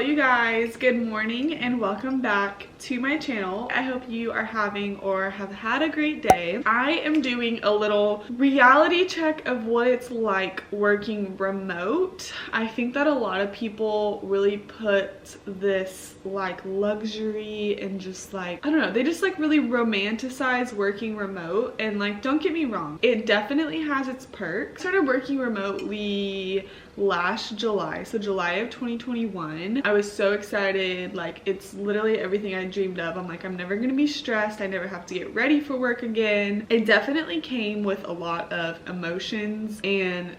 you guys, good morning and welcome back to my channel. I hope you are having or have had a great day. I am doing a little reality check of what it's like working remote. I think that a lot of people really put this like luxury and just like, I don't know, they just like really romanticize working remote, and like, don't get me wrong, it definitely has its perks. I started working remotely last July, so July of 2021. I was so excited, like it's literally everything I dreamed of. I'm like, I'm never gonna be stressed, I never have to get ready for work again. It definitely came with a lot of emotions and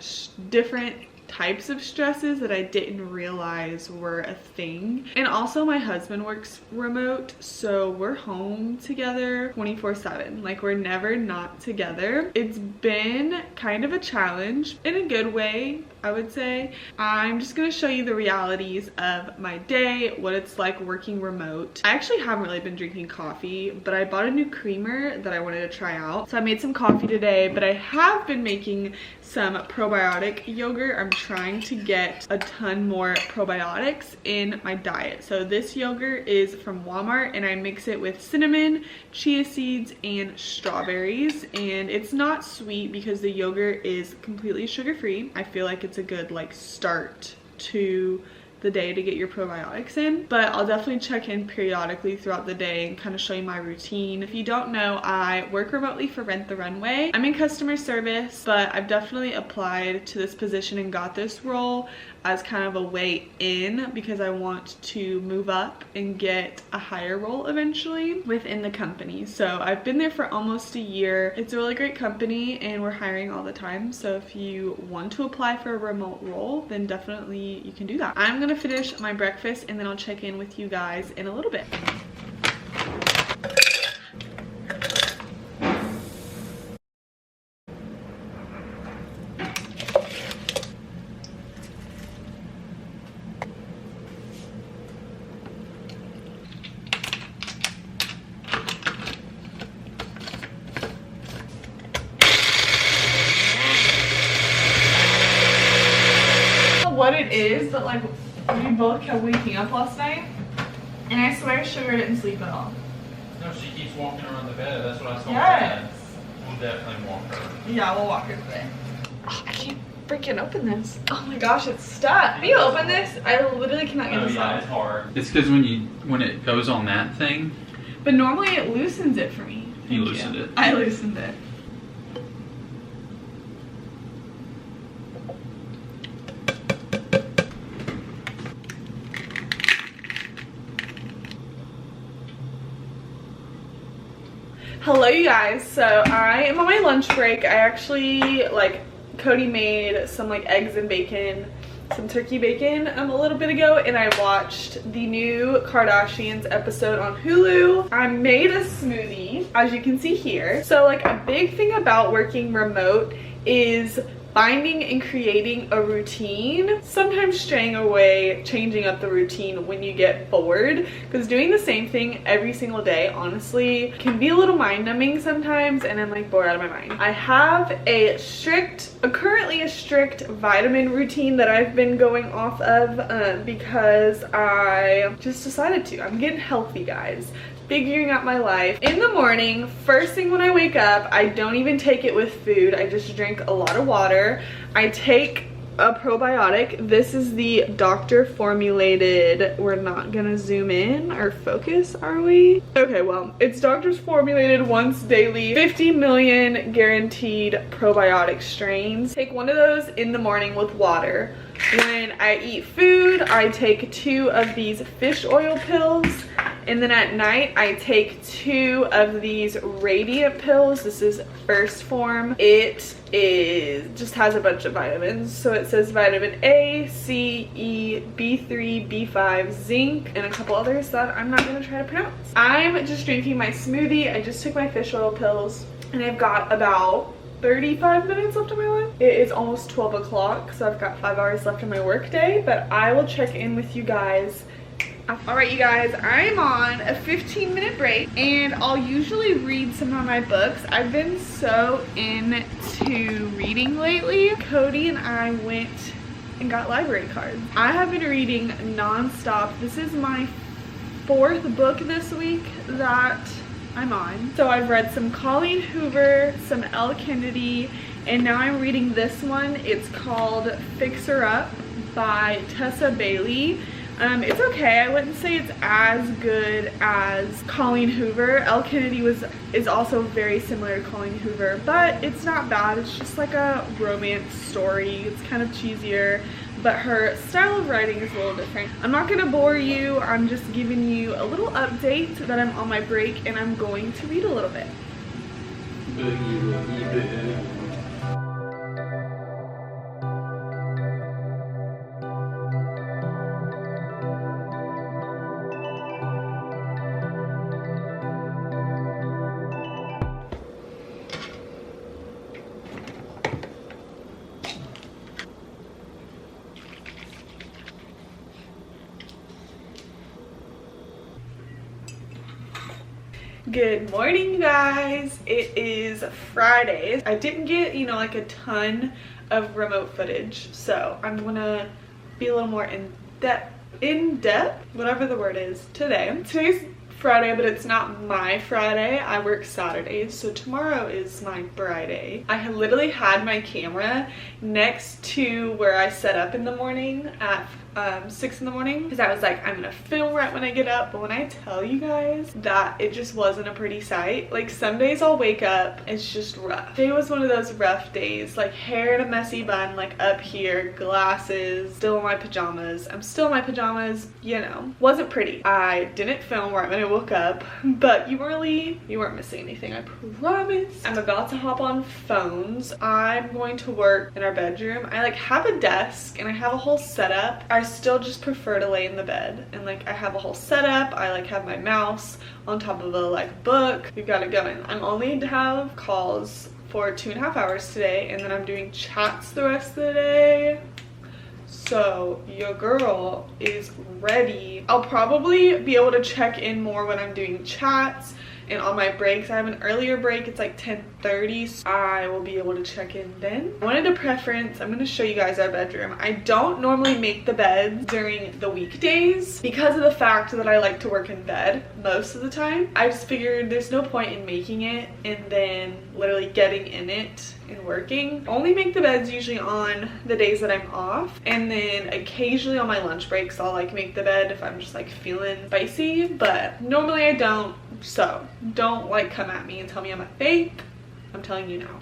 different types of stresses that I didn't realize were a thing. And also my husband works remote, so we're home together 24/7. Like, we're never not together. It's been kind of a challenge in a good way, I would say. I'm just gonna show you the realities of my day, what it's like working remote. I actually haven't really been drinking coffee, but I bought a new creamer that I wanted to try out. So I made some coffee today, but I have been making some probiotic yogurt. I'm trying to get a ton more probiotics in my diet. So this yogurt is from Walmart and I mix it with cinnamon, chia seeds, and strawberries. And it's not sweet because the yogurt is completely sugar-free. I feel like it's a good like start to the day to get your probiotics in, but I'll definitely check in periodically throughout the day and kind of show you my routine. If you don't know, I work remotely for Rent the Runway. I'm in customer service, but I've definitely applied to this position and got this role as kind of a way in because I want to move up and get a higher role eventually within the company. So I've been there for almost a year. It's a really great company and we're hiring all the time. So if you want to apply for a remote role, then definitely you can do that. I'm gonna finish my breakfast and then I'll check in with you guys in a little bit. What it is, but like we both kept waking up last night and I swear Sugar didn't sleep at all. No, she keeps walking around the bed. That's what I saw. Yes. We'll definitely walk her. Yeah, we'll walk her today. Oh, I can't freaking open this. Oh my gosh, it's stuck. Can you open this? I literally cannot get this out. It's hard. It's because when it goes on that thing. But normally it loosens it for me. You loosened it. I loosened it. Hello you guys, so I am on my lunch break. I actually, Cody made some eggs and bacon, some turkey bacon a little bit ago, and I watched the new Kardashians episode on Hulu. I made a smoothie, as you can see here. So a big thing about working remote is finding and creating a routine, sometimes straying away, changing up the routine when you get bored, because doing the same thing every single day honestly can be a little mind-numbing sometimes, and I'm bored out of my mind. I have currently a strict vitamin routine that I've been going off of because I just decided to. I'm getting healthy, guys. Figuring out my life. In the morning, first thing when I wake up, I don't even take it with food. I just drink a lot of water. I take a probiotic. This is the doctor formulated, we're not gonna zoom in or focus, are we? Okay, well, it's doctor's formulated once daily, 50 million guaranteed probiotic strains. Take one of those in the morning with water. When I eat food, I take 2 of these fish oil pills. And then at night, I take 2 of these Radiant pills. This is first form. It just has a bunch of vitamins. So it says vitamin A, C, E, B3, B5, zinc, and a couple others that I'm not gonna try to pronounce. I'm just drinking my smoothie. I just took my fish oil pills and I've got about 35 minutes left of my life. It is almost 12 o'clock, so I've got 5 hours left of my work day, but I will check in with you guys. All right, you guys, I'm on a 15-minute break and I'll usually read some of my books. I've been so into reading lately. Cody and I went and got library cards. I have been reading non-stop. This is my 4th book this week that I'm on. So I've read some Colleen Hoover, some Elle Kennedy, and now I'm reading this one. It's called Fixer Up by Tessa Bailey. It's okay. I wouldn't say it's as good as Colleen Hoover. Elle Kennedy is also very similar to Colleen Hoover, but it's not bad. It's just like a romance story. It's kind of cheesier, but her style of writing is a little different. I'm not gonna bore you. I'm just giving you a little update that I'm on my break and I'm going to read a little bit. Good morning, you guys. It is Friday. I didn't get, like a ton of remote footage, so I'm gonna be a little more in depth, whatever the word is, today. Today's Friday, but it's not my Friday. I work Saturdays, so tomorrow is my Friday. I had literally had my camera next to where I set up in the morning at 6 in the morning, because I was like, I'm gonna film right when I get up. But when I tell you guys that it just wasn't a pretty sight, like some days I'll wake up, it's just rough. Today was one of those rough days, like hair in a messy bun, like up here, glasses, still in my pajamas. I'm still in my pajamas, wasn't pretty. I didn't film right when I woke up, but you weren't missing anything, I promise. I'm about to hop on phones. I'm going to work in our bedroom. I have a desk and I have a whole setup. I still just prefer to lay in the bed, and I have a whole setup. I have my mouse on top of a book. We've got it going. I'm only to have calls for 2.5 hours today, and then I'm doing chats the rest of the day. So your girl is ready. I'll probably be able to check in more when I'm doing chats and on my breaks. I have an earlier break, it's 10:30, so I will be able to check in then. I wanted a preference. I'm going to show you guys our bedroom. I don't normally make the beds during the weekdays because of the fact that I like to work in bed most of the time. I just figured there's no point in making it and then literally getting in it and working. I only make the beds usually on the days that I'm off, and then occasionally on my lunch breaks I'll make the bed if I'm just feeling spicy, but normally I don't. So don't come at me and tell me I'm a fake. I'm telling you now.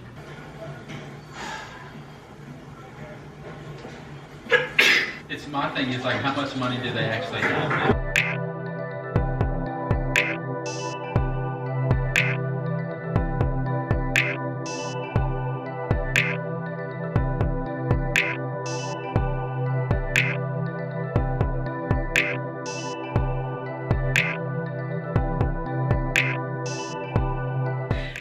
It's my thing is how much money do they actually have?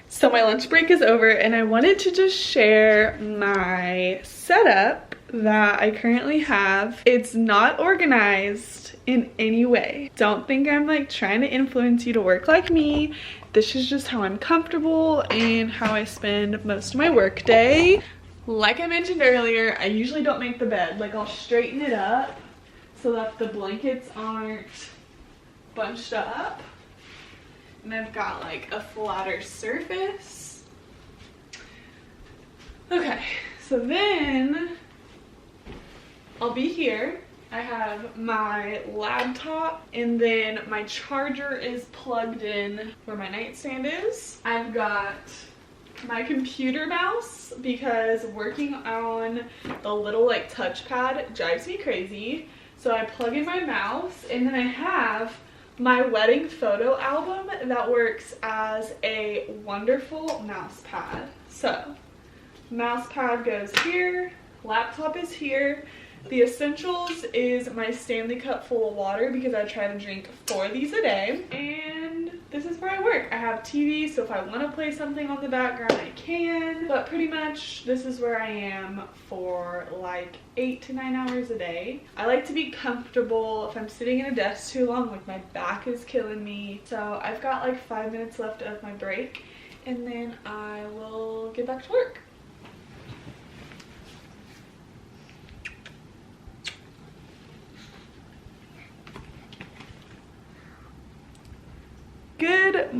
So my lunch break is over and I wanted to just share my setup that I currently have. It's not organized in any way. Don't think I'm trying to influence you to work like me. This is just how I'm comfortable and how I spend most of my work day. Like I mentioned earlier, I usually don't make the bed. I'll straighten it up so that the blankets aren't bunched up. And I've got a flatter surface. Okay, so then I'll be here. I have my laptop and then my charger is plugged in where my nightstand is. I've got my computer mouse because working on the little touchpad drives me crazy. So I plug in my mouse, and then I have my wedding photo album that works as a wonderful mouse pad. So mouse pad goes here, laptop is here. The essentials is my Stanley cup full of water because I try to drink 4 of these a day. And this is where I work. I have TV, so if I want to play something on the background, I can. But pretty much this is where I am for 8 to 9 hours a day. I like to be comfortable. If I'm sitting in a desk too long, my back is killing me. So I've got 5 minutes left of my break, and then I will get back to work.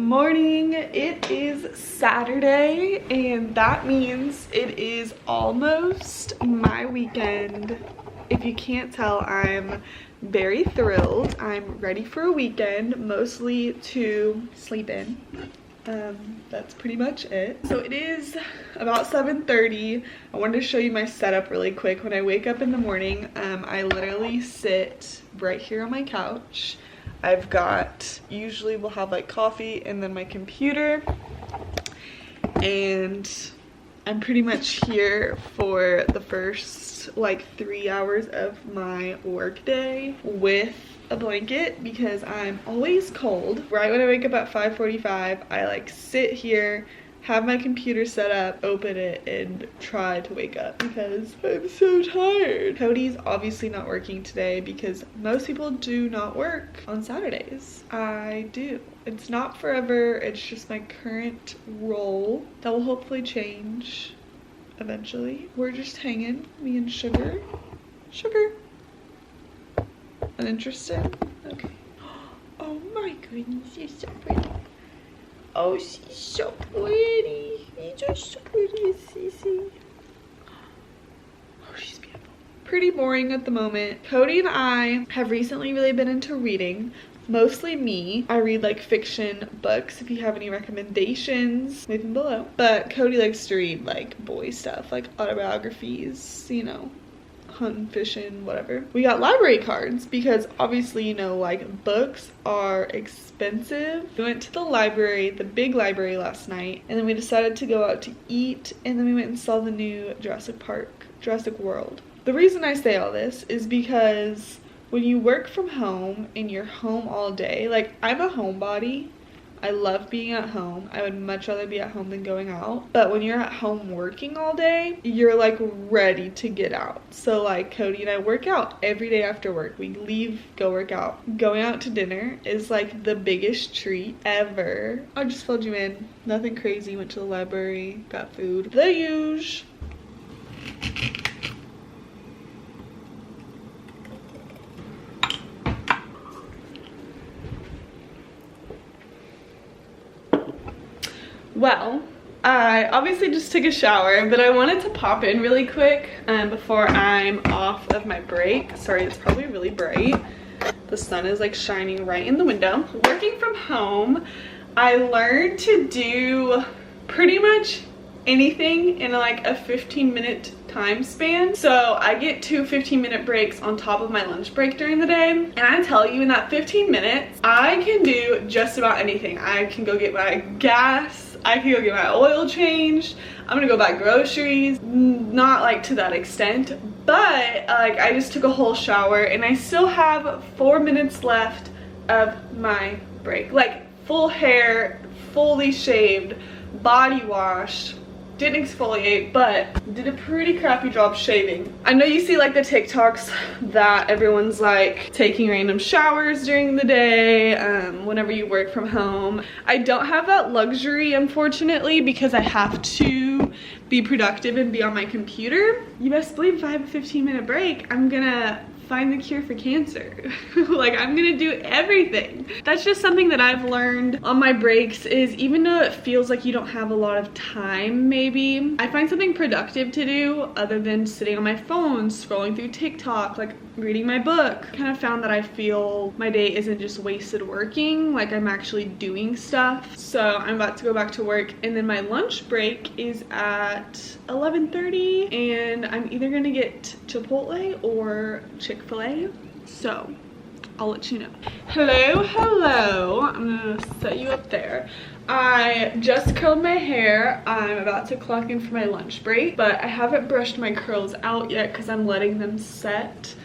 morning. It is Saturday and that means it is almost my weekend. If you can't tell, I'm very thrilled. I'm ready for a weekend, mostly to sleep in. That's pretty much it. So it is about 7:30. I wanted to show you my setup really quick. When I wake up in the morning, I literally sit right here on my couch. I've got, usually we'll have like coffee and then my computer, and I'm pretty much here for the first like 3 hours of my work day with a blanket because I'm always cold. Right when I wake up at 5:45, I like sit here, have my computer set up, open it, and try to wake up because I'm so tired. Cody's obviously not working today because most people do not work on Saturdays. I do. It's not forever, it's just my current role. That will hopefully change eventually. We're just hanging, me and Sugar. Sugar. Uninterested? Okay. Oh my goodness, you're so pretty. Oh, she's so pretty. You're just so pretty, Sissy. Oh, she's beautiful. Pretty boring at the moment. Cody and I have recently really been into reading. Mostly me. I read like fiction books. If you have any recommendations, leave them below. But Cody likes to read like boy stuff, like autobiographies, you know, hunting, fishing, whatever. We got library cards because obviously, you know, like books are expensive. We went to the library, the big library last night, and then we decided to go out to eat, and then we went and saw the new Jurassic World. The reason I say all this is because when you work from home and you're home all day, like I'm a homebody. I love being at home. I would much rather be at home than going out. But when you're at home working all day, you're like ready to get out. So like Cody and I work out every day after work. We leave, go work out. Going out to dinner is like the biggest treat ever. I just filled you in. Nothing crazy. Went to the library, got food. The usual. Well, I obviously just took a shower, but I wanted to pop in really quick before I'm off of my break. Sorry, it's probably really bright. The sun is like shining right in the window. Working from home, I learned to do pretty much anything in like a 15-minute time span. So I get 2 15-minute breaks on top of my lunch break during the day, and I tell you, in that 15 minutes I can do just about anything. I can go get my gas, I can go get my oil changed, I'm gonna go buy groceries. Not like to that extent, but like I just took a whole shower and I still have 4 minutes left of my break. Like full hair, fully shaved, body washed, didn't exfoliate, but did a pretty crappy job shaving. I know you see like the TikToks that everyone's like taking random showers during the day whenever you work from home. I don't have that luxury, unfortunately, because I have to be productive and be on my computer. You best believe if I have a 15-minute break, I'm gonna find the cure for cancer. Like I'm gonna do everything. That's just something that I've learned on my breaks, is even though it feels like you don't have a lot of time, maybe I find something productive to do other than sitting on my phone scrolling through TikTok, like reading my book. Kind of found that I feel my day isn't just wasted working, like I'm actually doing stuff. So I'm about to go back to work, and then my lunch break is at 11:30, and I'm either gonna get Chipotle or Chick-fil-A, so I'll let you know. Hello, I'm gonna set you up there. I just curled my hair. I'm about to clock in for my lunch break, but I haven't brushed my curls out yet because I'm letting them set.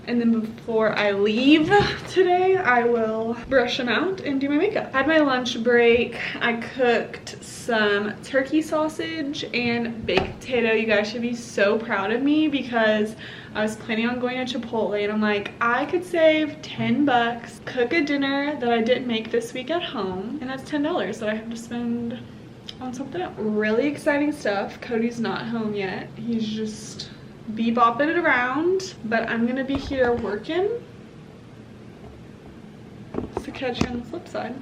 And then before I leave today, I will brush them out and do my makeup. I had my lunch break. I cooked some turkey sausage and baked potato. You guys should be so proud of me because I was planning on going to Chipotle and I'm like, I could save 10 bucks, cook a dinner that I didn't make this week at home, and that's $10 that I have to spend on something else. Really exciting stuff. Cody's not home yet. He's just bebopping it around, but I'm gonna be here working to catch you on the flip side.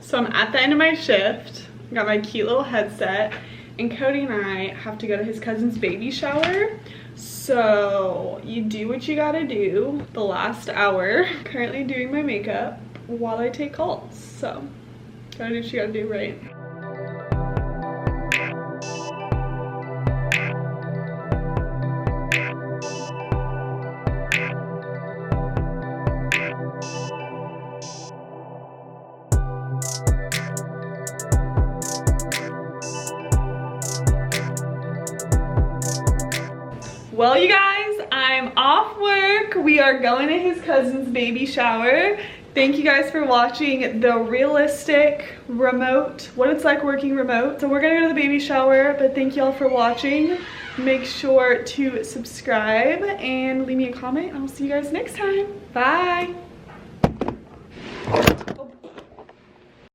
So I'm at the end of my shift, got my cute little headset, and Cody and I have to go to his cousin's baby shower. So you do what you gotta do the last hour. Currently doing my makeup while I take calls. So gotta do what you gotta do, right? Well, you guys, I'm off work. We are going to his cousin's baby shower. Thank you guys for watching the realistic remote, what it's like working remote. So we're gonna go to the baby shower, but thank y'all for watching. Make sure to subscribe and leave me a comment, and I'll see you guys next time. Bye.